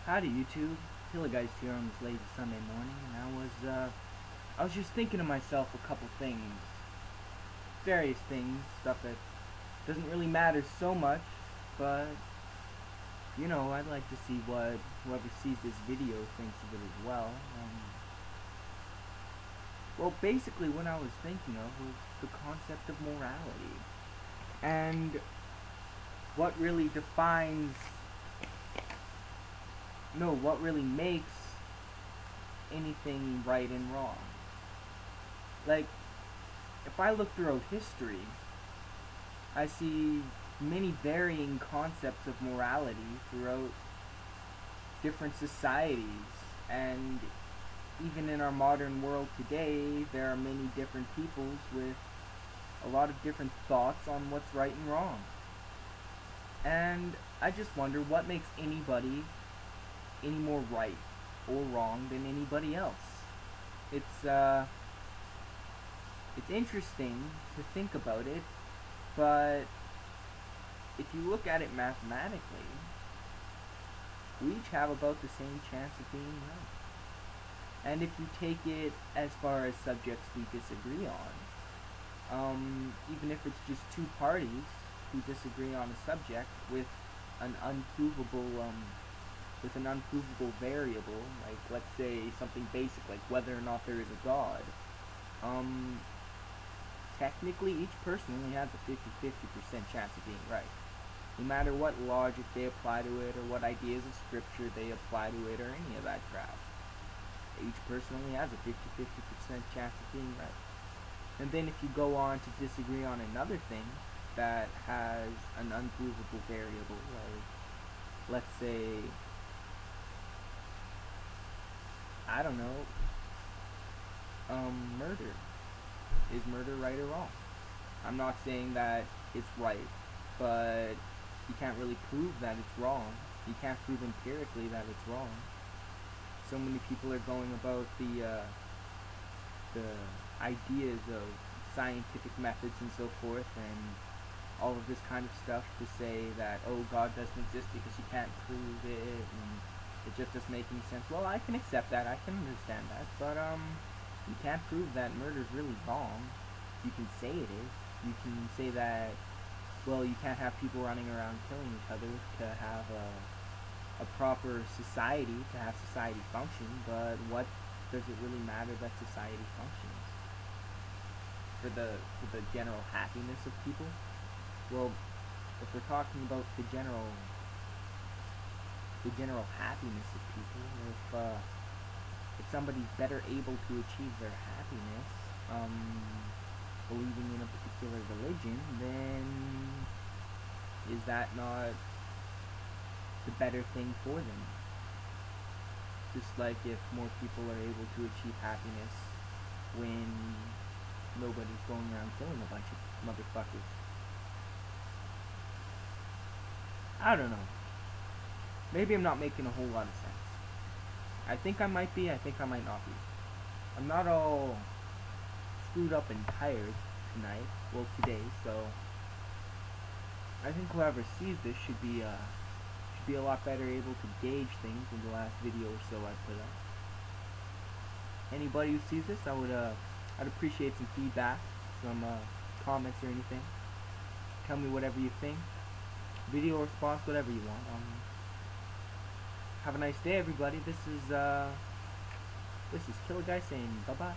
Howdy YouTube, Guys here on this lazy Sunday morning, and I was just thinking to myself a couple things, various things, stuff that doesn't really matter so much, but I'd like to see what whoever sees this video thinks of it as well. Well, basically what I was thinking of was the concept of morality, and what really defines, no, what really makes anything right and wrong. Like, if I look throughout history, I see many varying concepts of morality throughout different societies, and even in our modern world today, there are many different peoples with a lot of different thoughts on what's right and wrong. And I just wonder what makes anybody any more right or wrong than anybody else. It's it's interesting to think about it, but if you look at it mathematically, we each have about the same chance of being right. And if you take it as far as subjects we disagree on, even if it's just two parties who disagree on a subject with an unprovable variable, like let's say something basic like whether or not there is a God, technically each person only has a 50-50% chance of being right. No matter what logic they apply to it, or what ideas of scripture they apply to it, or any of that crap. Each person only has a 50-50% chance of being right. And then if you go on to disagree on another thing that has an unprovable variable, like, let's say, I don't know, murder. Is murder right or wrong? I'm not saying that it's right, but you can't really prove that it's wrong. You can't prove empirically that it's wrong. So many people are going about the ideas of scientific methods and so forth, and all of this kind of stuff to say that, oh, God doesn't exist because you can't prove it, and it just doesn't make any sense. Well, I can accept that, I can understand that, but you can't prove that murder is really wrong. You can say it is. You can say that, well, you can't have people running around killing each other to have a proper society, to have society function, but what does it really matter that society functions? For the general happiness of people? Well, if we're talking about the general happiness of people, if somebody's better able to achieve their happiness, believing in a particular religion, then is that not the better thing for them? Just like if more people are able to achieve happiness when nobody's going around killing a bunch of motherfuckers. I don't know. Maybe I'm not making a whole lot of sense. I think I might be, I think I might not be. I'm not all screwed up and tired tonight, well today, so I think whoever sees this should be a lot better able to gauge things than the last video or so I put up. Anybody who sees this, I'd appreciate some feedback, some comments or anything. Tell me whatever you think. Video response, whatever you want. Have a nice day, everybody. This is Killer Guy saying bye bye.